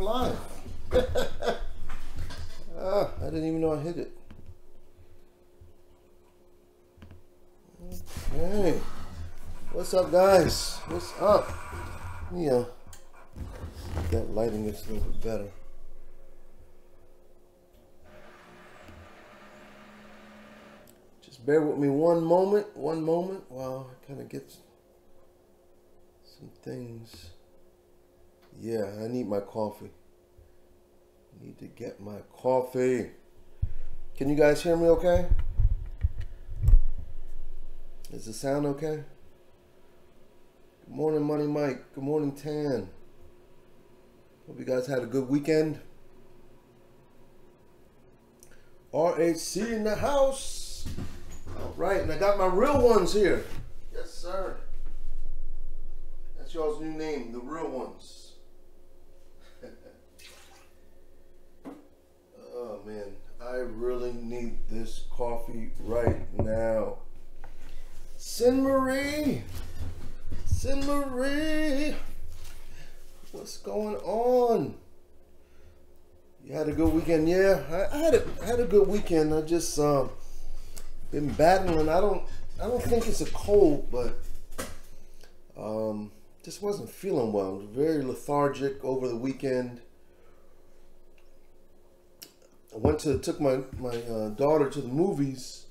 We're live. I didn't even know I hit it. Okay. What's up, guys? What's up? Yeah. That lighting is a little bit better. Just bear with me one moment while I kind of get some things. Yeah, I need my coffee. Need to get my coffee. Can you guys hear me okay? Is the sound okay? Good morning, Money Mike. Good morning, Tan. Hope you guys had a good weekend. RHC in the house. All right, and I got my real ones here. Yes, sir. That's y'all's new name, the real ones. Oh man, I really need this coffee right now. Sin Marie, what's going on? You had a good weekend? Yeah, I had a good weekend. I just been battling. I don't think it's a cold, but just wasn't feeling well. I was very lethargic over the weekend. I took my daughter to the movies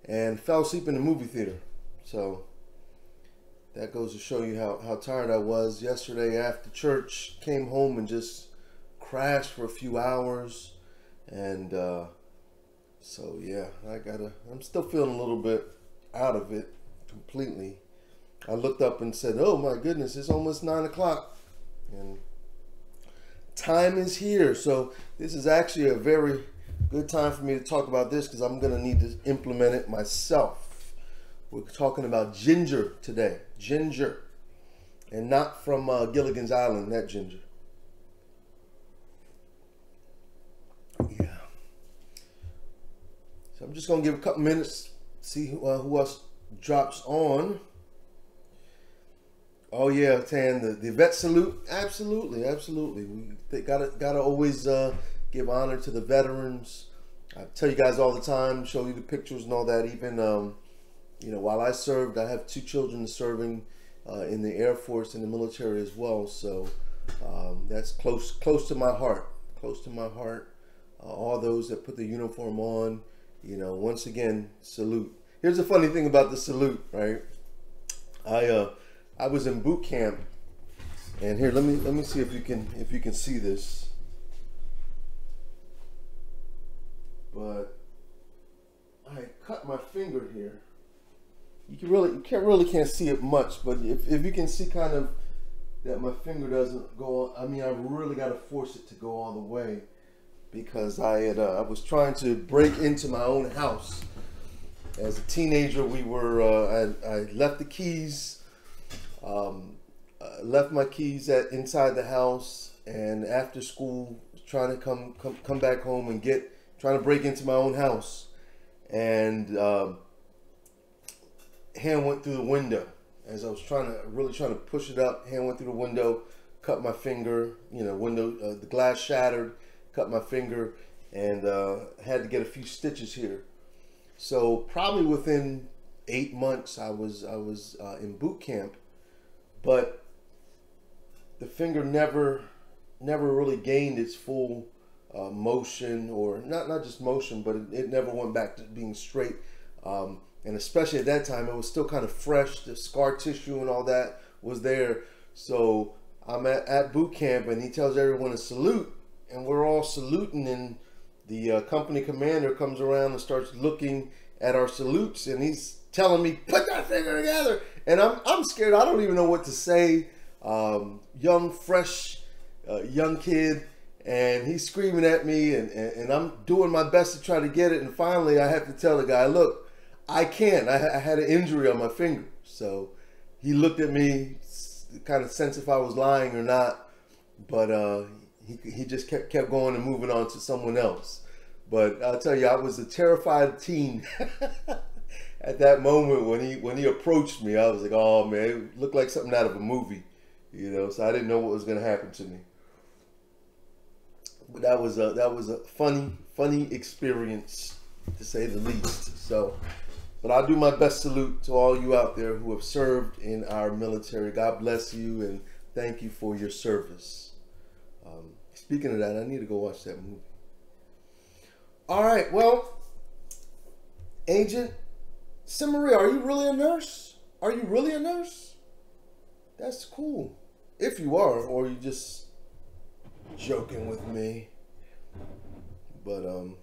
and fell asleep in the movie theater. So that goes to show you how tired I was. Yesterday after church, came home and just crashed for a few hours. And so yeah, I'm still feeling a little bit out of it completely. I looked up and said, oh my goodness, it's almost 9 o'clock. And time is here. So this is actually a very good time for me to talk about this because I'm going to need to implement it myself. We're talking about ginger today. Ginger. And not from Gilligan's Island, that ginger. Yeah. So I'm just going to give a couple minutes, see who else drops on. Oh yeah, Tan, the vet salute, absolutely. We gotta always give honor to the veterans. I tell you guys all the time, show you the pictures and all that. Even you know, while I served, I have 2 children serving in the Air Force and the military as well. So that's close to my heart. Close to my heart. All those that put the uniform on, you know, once again, salute. Here's the funny thing about the salute, right? I was in boot camp, and here let me see if you can see this. But I cut my finger here. You can't see it much, but if you can see kind of that my finger doesn't go. I mean, I really got to force it to go all the way because I was trying to break into my own house as a teenager. I left the keys. Left my keys inside the house, and after school trying to come back home and trying to break into my own house, and hand went through the window as I was really trying to push it up. Hand went through the window, cut my finger. You know, the glass shattered, cut my finger, and had to get a few stitches here. So probably within 8 months I was in boot camp. But the finger never really gained its full motion, or not just motion, but it never went back to being straight. And especially at that time, it was still kind of fresh. The scar tissue and all that was there. So I'm at boot camp, and he tells everyone to salute, and we're all saluting, and the company commander comes around and starts looking at our salutes, and he's telling me, put that finger together. And I'm scared. I don't even know what to say. Young, fresh, young kid, and he's screaming at me, and I'm doing my best to try to get it. And finally, I have to tell the guy, look, I can't. I had an injury on my finger. So he looked at me, kind of sensed if I was lying or not. But he just kept going and moving on to someone else. But I'll tell you, I was a terrified teen. At that moment when he approached me, I was like, oh man, it looked like something out of a movie, you know. So I didn't know what was going to happen to me. But that was a funny experience, to say the least. So, but I'll do my best salute to all you out there who have served in our military. God bless you and thank you for your service. Speaking of that, I need to go watch that movie. All right, well, Agent Simmery, are you really a nurse? Are you really a nurse? That's cool. If you are, or you just joking with me. But all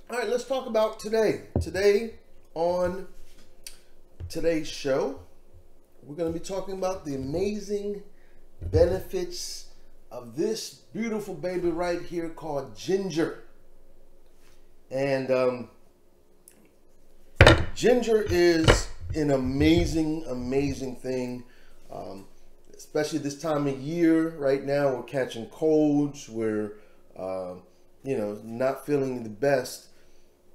right, let's talk about today. Today, on today's show, we're going to be talking about the amazing benefits of this beautiful baby right here called ginger. And ginger is an amazing thing, especially this time of year. Right now we're catching colds, we're not feeling the best,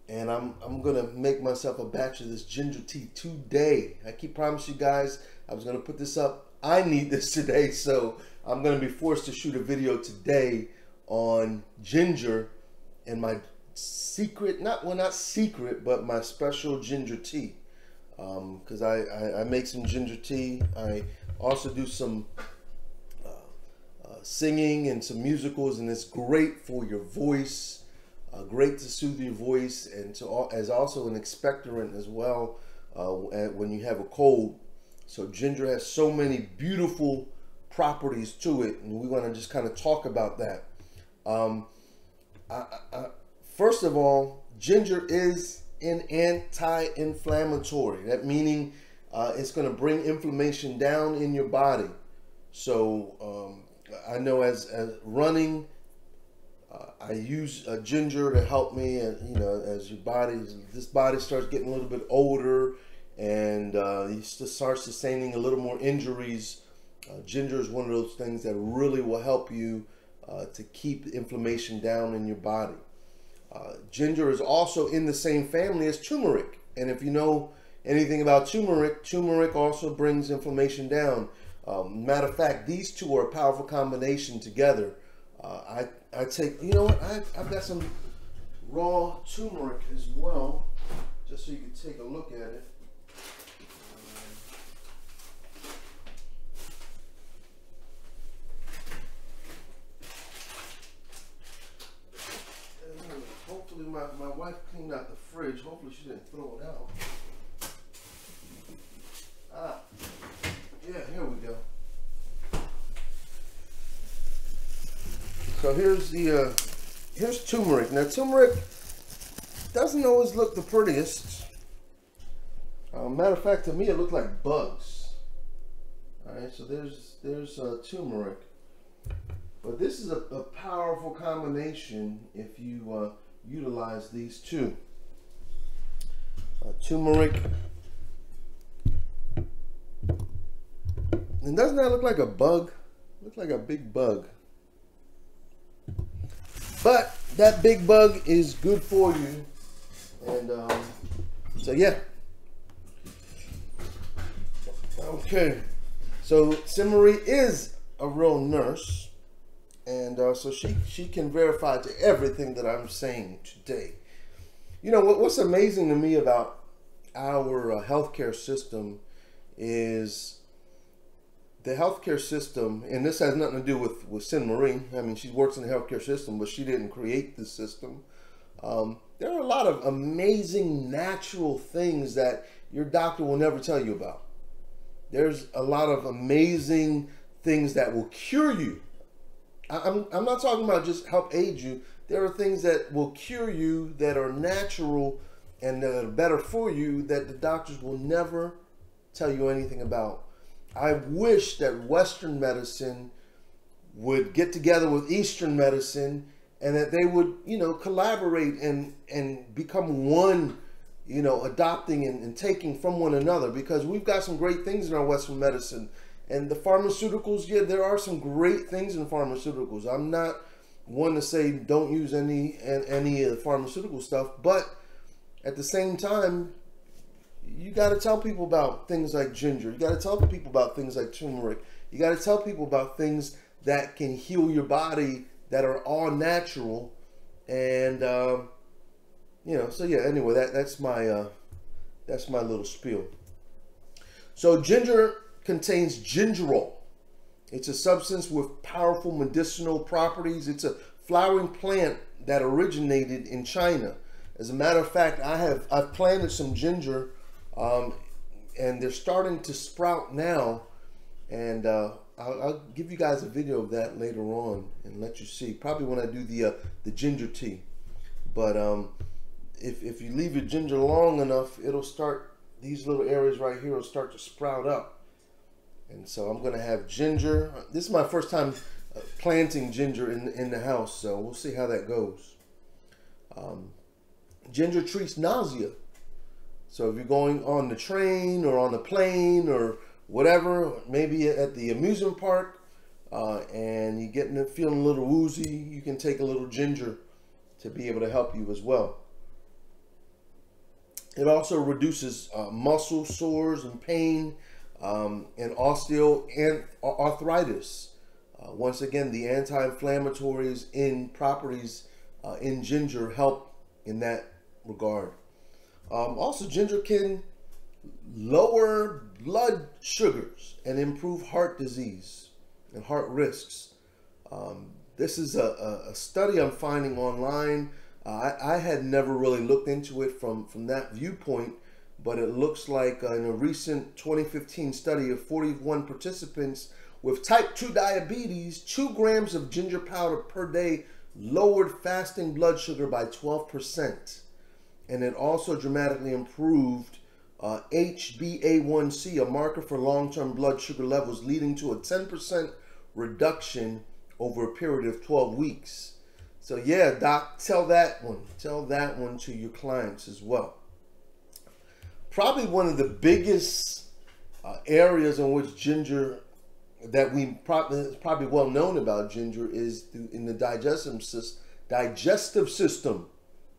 and I'm gonna make myself a batch of this ginger tea today. I keep promising you guys I was gonna put this up. I need this today, so I'm gonna be forced to shoot a video today on ginger and my secret, not secret, but my special ginger tea. Because I make some ginger tea. I also do some singing and some musicals, and it's great for your voice, great to soothe your voice, and as also an expectorant as well when you have a cold. So ginger has so many beautiful properties to it, and we want to just kind of talk about that. First of all, ginger is an anti-inflammatory. That meaning it's going to bring inflammation down in your body. So I know as running, I use ginger to help me, and as this body starts getting a little bit older, and you start sustaining a little more injuries. Ginger is one of those things that really will help you to keep inflammation down in your body. Ginger is also in the same family as turmeric, and if you know anything about turmeric, turmeric also brings inflammation down. Matter of fact, these two are a powerful combination together. I take, you know what, I've got some raw turmeric as well, just so you can take a look at it. Hopefully my wife cleaned out the fridge. Hopefully she didn't throw it out. Yeah, here we go. So here's turmeric. Now turmeric doesn't always look the prettiest. Matter of fact, to me it looked like bugs. All right, so there's turmeric, but this is a powerful combination if you utilize these two. Turmeric. And doesn't that look like a bug? Looks like a big bug. But that big bug is good for you. And so yeah. Okay. So Simmery is a real nurse. And so she can verify to everything that I'm saying today. You know, what's amazing to me about our healthcare system is the healthcare system, and this has nothing to do with Sin Marie. I mean, she works in the healthcare system, but she didn't create the system. There are a lot of amazing natural things that your doctor will never tell you about. There's a lot of amazing things that will cure you. I'm not talking about just help aid you. There are things that will cure you that are natural and that are better for you that the doctors will never tell you anything about. I wish that Western medicine would get together with Eastern medicine and that they would, collaborate and become one, adopting and taking from one another, because we've got some great things in our Western medicine. And the pharmaceuticals, yeah, there are some great things in pharmaceuticals. I'm not one to say don't use any of the pharmaceutical stuff, but at the same time, you got to tell people about things like ginger. You got to tell people about things like turmeric. You got to tell people about things that can heal your body that are all natural. And you know, so yeah, anyway, that's my little spiel. So ginger contains gingerol. It's a substance with powerful medicinal properties. It's a flowering plant that originated in China. As a matter of fact, I've planted some ginger, and they're starting to sprout now. And I'll give you guys a video of that later on and let you see. Probably when I do the ginger tea. But if you leave your ginger long enough, it'll start, these little areas right here will start to sprout up. And so I'm going to have ginger. This is my first time planting ginger in the house, so we'll see how that goes. Ginger treats nausea. So if you're going on the train or on the plane or whatever, maybe at the amusement park, and you're getting feeling a little woozy, you can take a little ginger to be able to help you as well. It also reduces muscle sores and pain, and osteoarthritis. Once again, the anti-inflammatories in properties in ginger help in that regard. Also, ginger can lower blood sugars and improve heart disease and heart risks. This is a study I'm finding online. I had never really looked into it from that viewpoint, but it looks like in a recent 2015 study of 41 participants with type 2 diabetes, 2 grams of ginger powder per day lowered fasting blood sugar by 12%. And it also dramatically improved HbA1c, a marker for long-term blood sugar levels, leading to a 10% reduction over a period of 12 weeks. So yeah, doc, tell that one to your clients as well. Probably one of the biggest areas in which ginger, that we probably well known about ginger, is in the digestive system.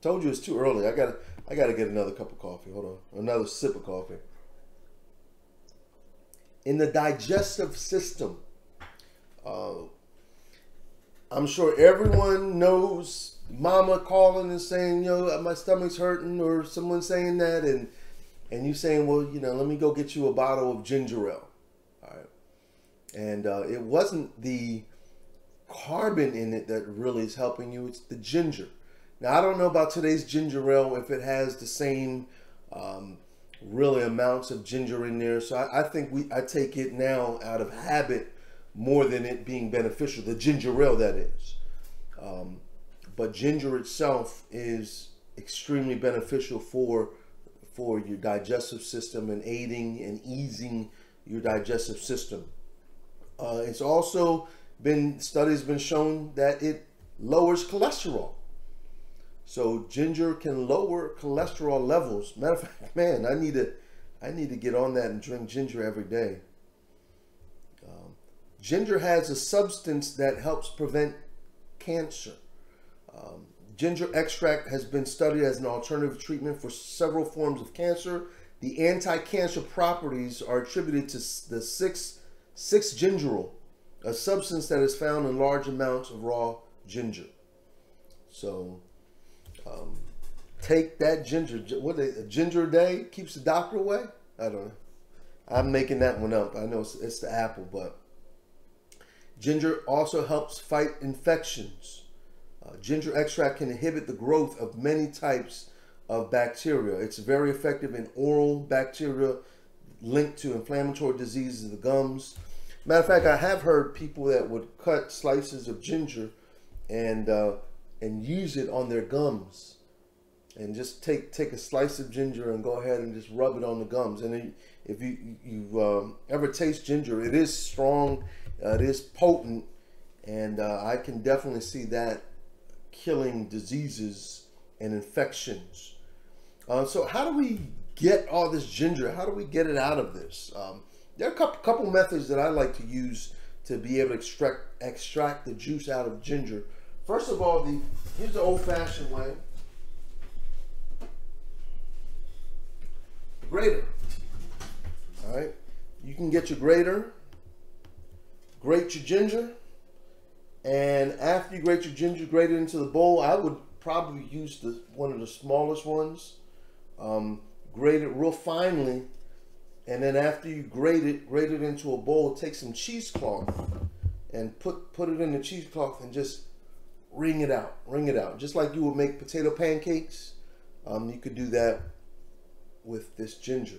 Told you it's too early. I gotta get another cup of coffee. Hold on, another sip of coffee. In the digestive system, I'm sure everyone knows mama calling and saying, yo, my stomach's hurting, or someone saying that, and you saying, well, you know, let me go get you a bottle of ginger ale. All right. And it wasn't the carbon in it that really is helping you, it's the ginger. Now, I don't know about today's ginger ale, if it has the same really amounts of ginger in there. So I think I take it now out of habit more than it being beneficial, the ginger ale that is. But ginger itself is extremely beneficial for your digestive system and aiding and easing your digestive system. It's also studies been shown that it lowers cholesterol. So ginger can lower cholesterol levels. Matter of fact, man, I need to get on that and drink ginger every day. Ginger has a substance that helps prevent cancer. Ginger extract has been studied as an alternative treatment for several forms of cancer. The anti-cancer properties are attributed to the 6-gingerol, a substance that is found in large amounts of raw ginger. So take that ginger. A ginger a day keeps the doctor away? I don't know. I'm making that one up. I know it's the apple, but ginger also helps fight infections. Ginger extract can inhibit the growth of many types of bacteria. It's very effective in oral bacteria linked to inflammatory diseases of the gums. Matter of fact, I have heard people that would cut slices of ginger and use it on their gums, and just take a slice of ginger and go ahead and just rub it on the gums. And then if you ever taste ginger, it is strong, it is potent, and I can definitely see that killing diseases and infections. So how do we get all this ginger? How do we get it out of this? There are a couple methods that I like to use to be able to extract the juice out of ginger. First of all, here's the old-fashioned way. Grater. All right, you can get your grater, grate your ginger, And after you grate your ginger, grate it into the bowl. I would probably use one of the smallest ones. Grate it real finely. And then after you grate it into a bowl. Take some cheesecloth and put it in the cheesecloth and just wring it out. Just like you would make potato pancakes. You could do that with this ginger.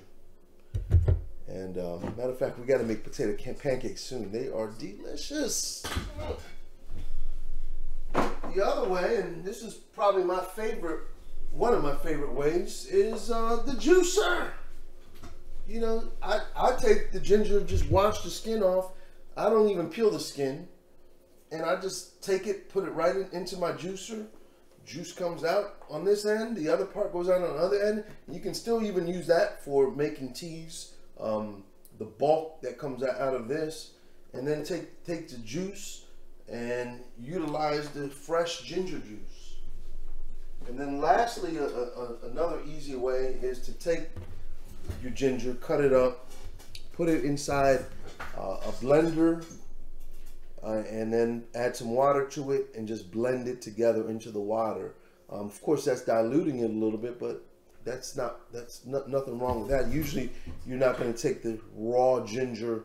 And matter of fact, we got to make potato pancakes soon. They are delicious. The other way, and this is probably my favorite, one of my favorite ways, is the juicer. You know, I take the ginger, just wash the skin off. I don't even peel the skin. And I just take it, put it right into my juicer. Juice comes out on this end. The other part goes out on the other end. You can still even use that for making teas. The bulk that comes out of this. And then take the juice and utilize the fresh ginger juice. And then lastly, another easy way is to take your ginger, cut it up, put it inside a blender, and then add some water to it and just blend it together into the water. Of course, that's diluting it a little bit, but that's nothing wrong with that. Usually, you're not going to take the raw ginger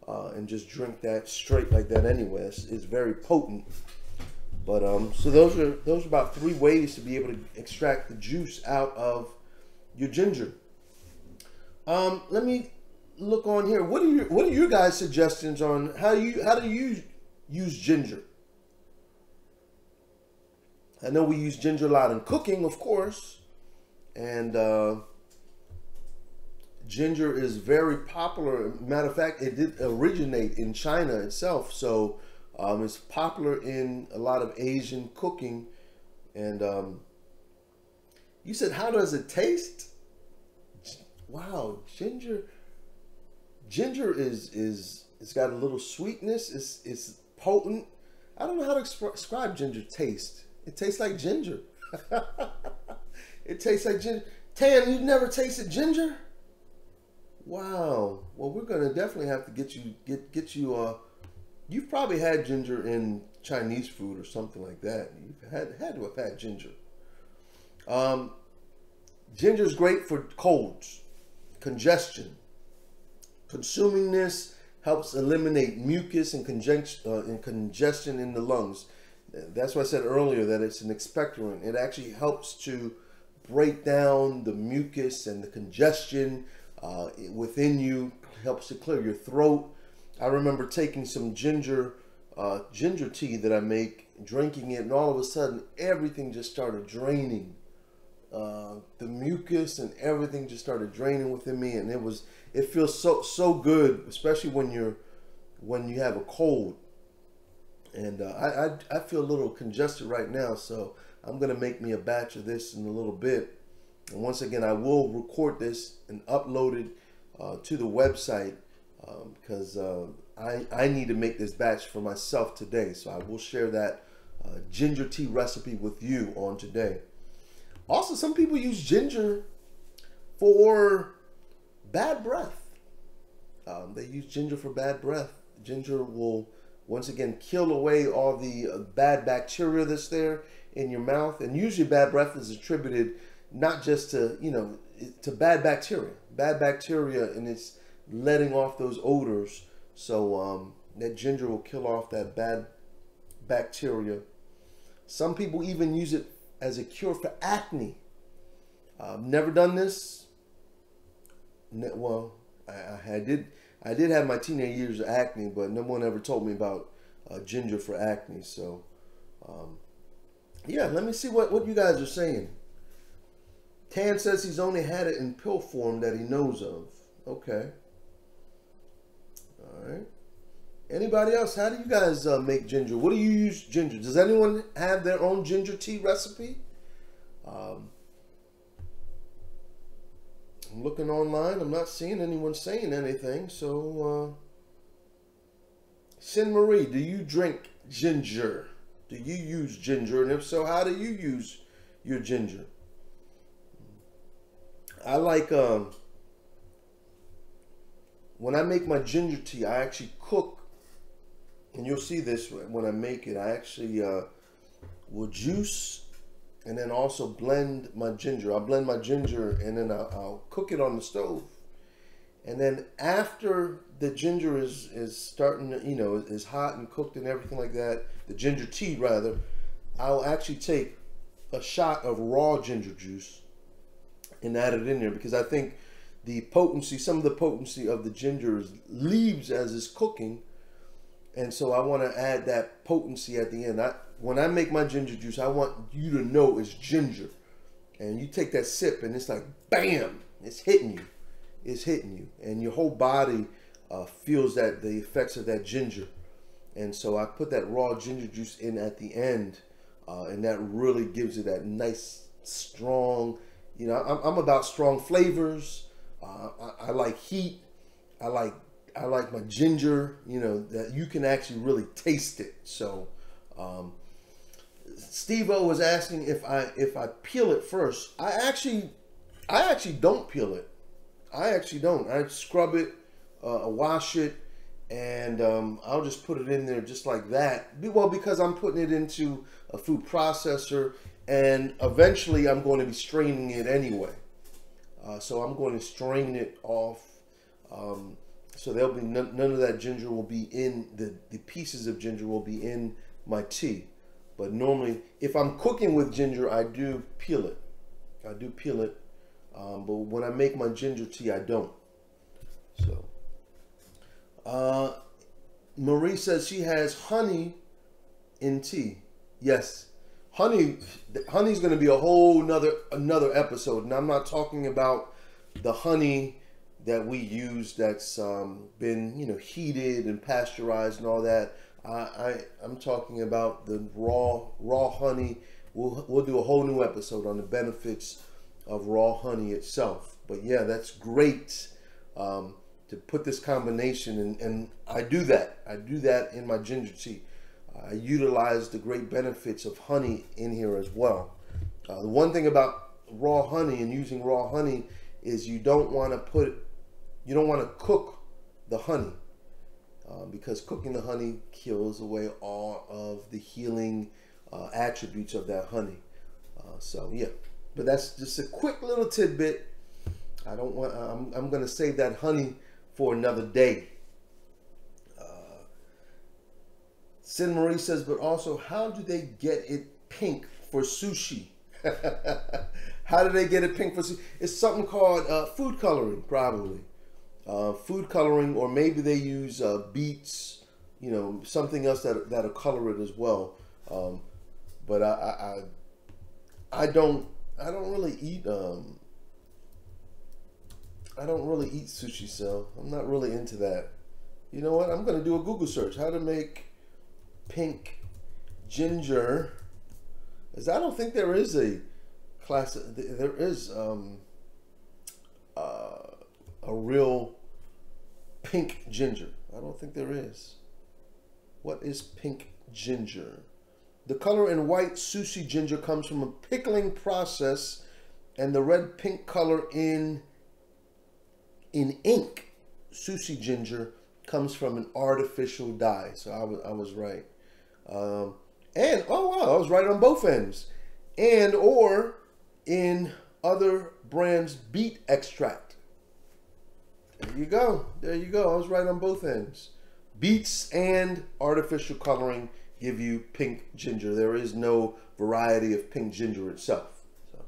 and just drink that straight like that anyway. It's very potent. But so those are about 3 ways to be able to extract the juice out of your ginger. Let me look on here. What are your guys' suggestions on how do you use ginger? I know we use ginger a lot in cooking, of course, and ginger is very popular. Matter of fact, it did originate in China itself, so it's popular in a lot of Asian cooking. And you said, how does it taste? Wow, ginger is it's got a little sweetness. It's potent. I don't know how to describe ginger taste. It tastes like ginger. It tastes like ginger. Tan, you've never tasted ginger? Wow. Well, we're gonna definitely have to get you. You've probably had ginger in Chinese food or something like that. You've had to have had ginger. Ginger is great for colds, congestion. Consuming this helps eliminate mucus and congestion in the lungs. That's why I said earlier that it's an expectorant. It actually helps to break down the mucus and the congestion within you, helps to clear your throat. I remember taking some ginger tea that I make, drinking it, and all of a sudden everything just started draining. The mucus and everything just started draining within me, and it feels so good, especially when you have a cold. And I feel a little congested right now, so I'm gonna make me a batch of this in a little bit. And once again, I will record this and upload it to the website because I need to make this batch for myself today. So I will share that ginger tea recipe with you on today. Also, some people use ginger for bad breath. They use ginger for bad breath. Ginger will, once again, kill away all the bad bacteria that's there in your mouth. And usually bad breath is attributed not just to, to bad bacteria, and it's letting off those odors. So that ginger will kill off that bad bacteria. Some people even use it as a cure for acne. Never done this. Well, I did have my teenage years of acne, but no one ever told me about ginger for acne. So yeah, let me see what you guys are saying. Tan says he's only had it in pill form that he knows of. Okay. All right. Anybody else? How do you guys make ginger? What do you use ginger? Does anyone have their own ginger tea recipe? I'm looking online. I'm not seeing anyone saying anything. So, Sin Marie, do you drink ginger? Do you use ginger? And if so, how do you use your ginger? I like, when I make my ginger tea, I actually cook and you'll see this when I make it, I actually will juice and then also blend my ginger. I'll blend my ginger and then I'll cook it on the stove. And then after the ginger is starting to, you know, is hot and cooked and everything like that, the ginger tea rather, I'll actually take a shot of raw ginger juice and add it in there, because I think the potency, some of the potency of the ginger leaves as it's cooking. And so I want to add that potency at the end. When I make my ginger juice, I want you to know it's ginger. And you take that sip and it's like, bam, it's hitting you. It's hitting you. And your whole body feels that, the effects of that ginger. And so I put that raw ginger juice in at the end. And that really gives it that nice, strong, you know, I'm about strong flavors. I like heat. I like my ginger, you know, that you can actually really taste it. So Steve-O was asking if I peel it first. I actually don't peel it. I actually don't. I scrub it, wash it, and I'll just put it in there just like that. Well, because I'm putting it into a food processor, and eventually I'm going to be straining it anyway. So I'm going to strain it off. So there'll be none of that ginger will be in, the pieces of ginger will be in my tea. But normally, if I'm cooking with ginger, I do peel it. I do peel it. But when I make my ginger tea, I don't. So, Marie says she has honey in tea. Yes, honey's going to be a whole another episode, and I'm not talking about the honey that we use that's been, you know, heated and pasteurized and all that. I'm talking about the raw honey. We'll do a whole new episode on the benefits of raw honey itself. But yeah, that's great to put this combination, and I do that. I do that in my ginger tea. I utilize the great benefits of honey in here as well. The one thing about raw honey and using raw honey is you don't want to cook the honey, because cooking the honey kills away all of the healing attributes of that honey. So yeah, but that's just a quick little tidbit. I'm going to save that honey for another day. Sin Marie says, but also, how do they get it pink for sushi? How do they get it pink for sushi? It's something called food coloring, probably. Food coloring, or maybe they use beets, you know, something else that'll color it as well. But I don't really eat sushi, so I'm not really into that. You know what? I'm gonna do a Google search, how to make pink ginger. As I don't think there is a class. There is a real pink ginger. I don't think there is. What is pink ginger? The color in white sushi ginger comes from a pickling process, and the red pink color in ink sushi ginger comes from an artificial dye. So I was right. And oh wow, I was right on both ends. And or in other brands beet extract. There you go. There you go. I was right on both ends. Beets and artificial coloring give you pink ginger. There is no variety of pink ginger itself. So.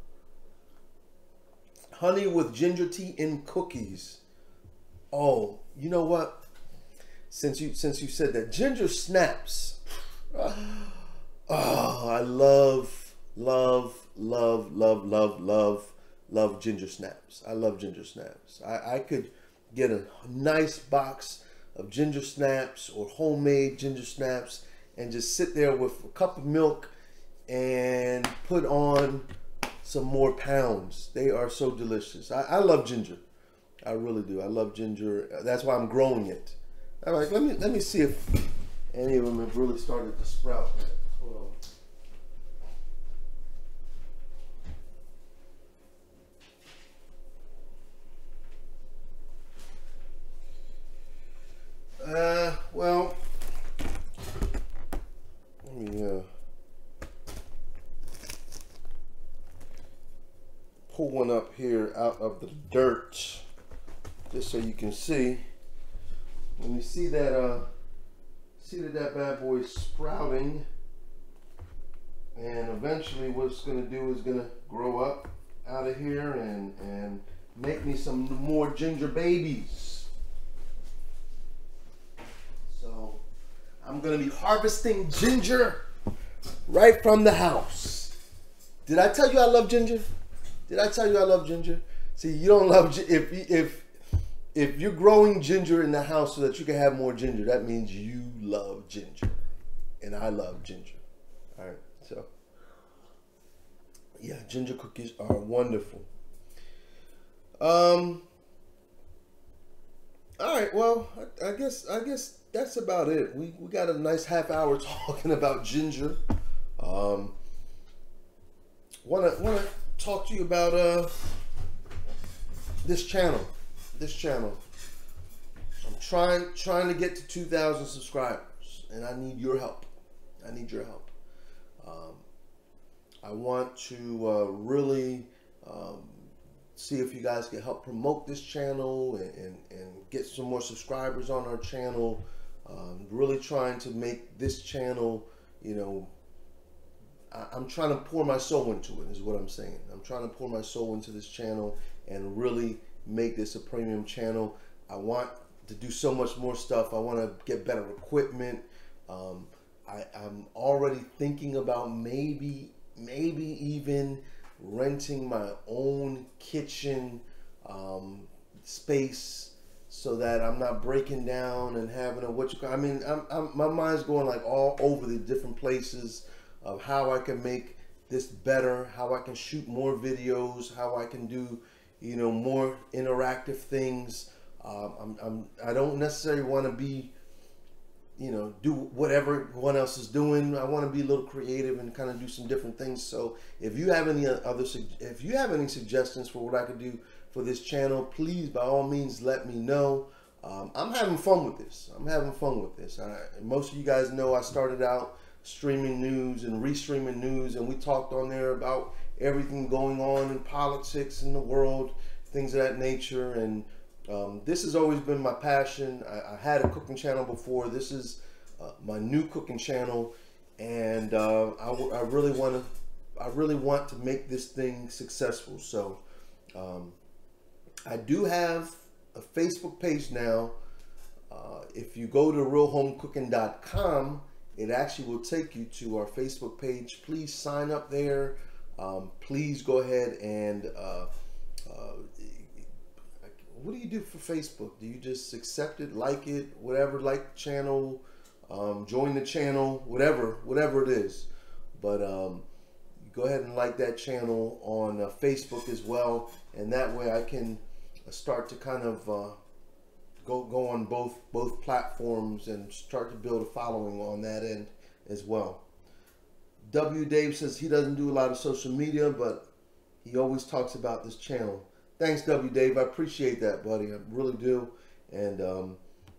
Honey with ginger tea in cookies. Oh, you know what? Since you said that, ginger snaps. Oh, I love ginger snaps. I love ginger snaps. I could get a nice box of ginger snaps or homemade ginger snaps and just sit there with a cup of milk and put on some more pounds. They are so delicious. I love ginger. I really do. I love ginger. That's why I'm growing it. All right, let me see if any of them have really started to sprout. Hold on. Well, pull one up here out of the dirt, just so you can see. When you see that, that bad boy is sprouting, and eventually what it's going to do is going to grow up out of here and make me some more ginger babies. So I'm going to be harvesting ginger right from the house. Did I tell you I love ginger? Did I tell you I love ginger? See, you don't love if you're growing ginger in the house so that you can have more ginger, that means you love ginger, and I love ginger. All right, so yeah, ginger cookies are wonderful. All right, well, I guess that's about it. We got a nice half hour talking about ginger. Wanna talk to you about this channel. I'm trying to get to 2,000 subscribers, and I need your help. I want to really see if you guys can help promote this channel and get some more subscribers on our channel. Really trying to make this channel, you know, I'm trying to pour my soul into it, is what I'm saying. I'm trying to pour my soul into this channel and really make this a premium channel. I want to do so much more stuff. I want to get better equipment. I'm already thinking about maybe even renting my own kitchen space, so that I'm not breaking down and having my mind's going like all over the different places of how I can make this better, how I can shoot more videos, how I can do, you know, more interactive things. I don't necessarily want to be, you know, do whatever everyone else is doing. I want to be a little creative and kind of do some different things. So if you have any suggestions for what I could do for this channel, please, by all means, let me know. I'm having fun with this. Most of you guys know I started out streaming news and restreaming news, and we talked on there about everything going on in politics in the world, things of that nature. And this has always been my passion. I had a cooking channel before. This is my new cooking channel, and I really want to make this thing successful. So I do have a Facebook page now. If you go to realhomecooking.com, it actually will take you to our Facebook page. Please sign up there. Please go ahead and what do you do for Facebook? Do you just accept it, like it, whatever, like the channel, join the channel, whatever it is. But go ahead and like that channel on Facebook as well, and that way I can start to kind of go on both platforms and start to build a following on that end as well. W. Dave says he doesn't do a lot of social media, but he always talks about this channel. Thanks, W. Dave. I appreciate that, buddy. I really do. And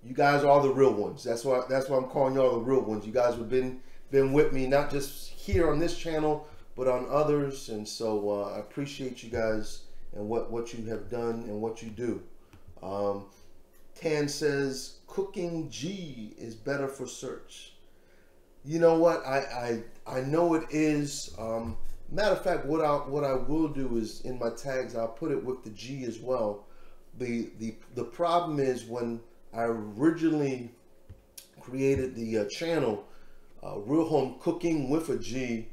you guys are the real ones. That's why I'm calling y'all the real ones. You guys have been with me, not just here on this channel, but on others. And so I appreciate you guys and what you have done and what you do. Tan says cooking G is better for search. You know what? I know it is. Matter of fact, what I will do is in my tags I'll put it with the G as well. The problem is when I originally created the channel, Real Home Cooking with a G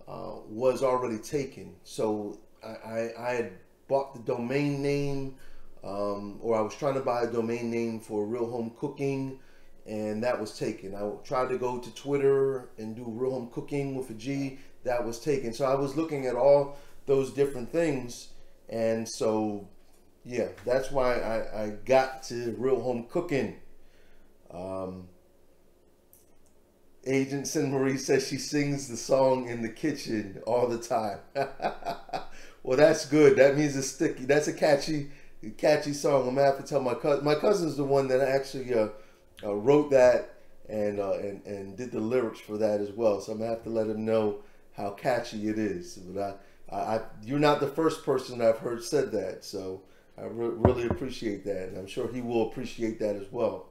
was already taken. So I had bought the domain name, or I was trying to buy a domain name for Real Home Cooking, and that was taken. I tried to go to Twitter and do Real Home Cooking with a G. That was taken. So I was looking at all those different things, and so yeah, that's why I got to Real Home Cooking. Agent Sin Marie says she sings the song in the kitchen all the time. Well, that's good. That means it's sticky. That's a catchy song. I'm gonna have to tell my cousin. My cousin's the one that actually wrote that and did the lyrics for that as well. So I'm gonna have to let him know how catchy it is. But You're not the first person I've heard said that, so I really appreciate that, and I'm sure he will appreciate that as well.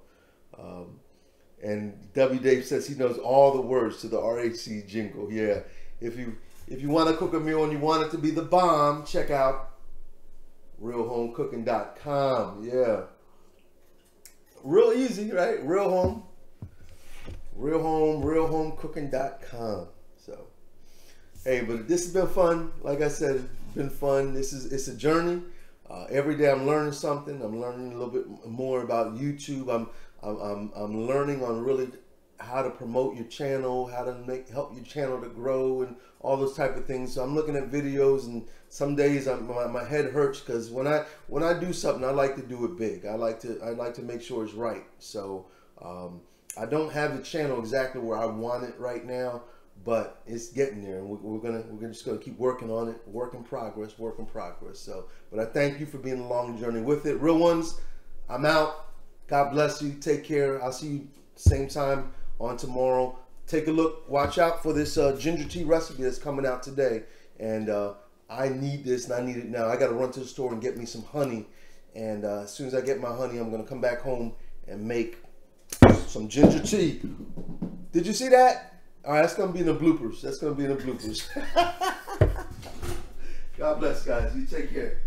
And W. Dave says he knows all the words to the RHC jingle. Yeah, if you want to cook a meal and you want it to be the bomb, check out realhomecooking.com. Yeah, real easy, right? realhomecooking.com. So, hey, but this has been fun. Like I said, it's been fun. It's a journey. Every day I'm learning something. I'm learning a little bit more about YouTube. I'm learning on really how to promote your channel, how to help your channel to grow, and all those type of things. So I'm looking at videos, and some days my head hurts because when I do something, I like to do it big. I like to make sure it's right. So I don't have the channel exactly where I want it right now, but it's getting there, and we're just gonna keep working on it. Work in progress. So, but I thank you for being along the journey with it. Real ones, I'm out. God bless you. Take care. I'll see you same time on tomorrow. Take a look. Watch out for this ginger tea recipe that's coming out today. And I need this, and I need it now. I got to run to the store and get me some honey. And as soon as I get my honey, I'm going to come back home and make some ginger tea. Did you see that? All right, that's going to be in the bloopers. God bless, guys. You take care.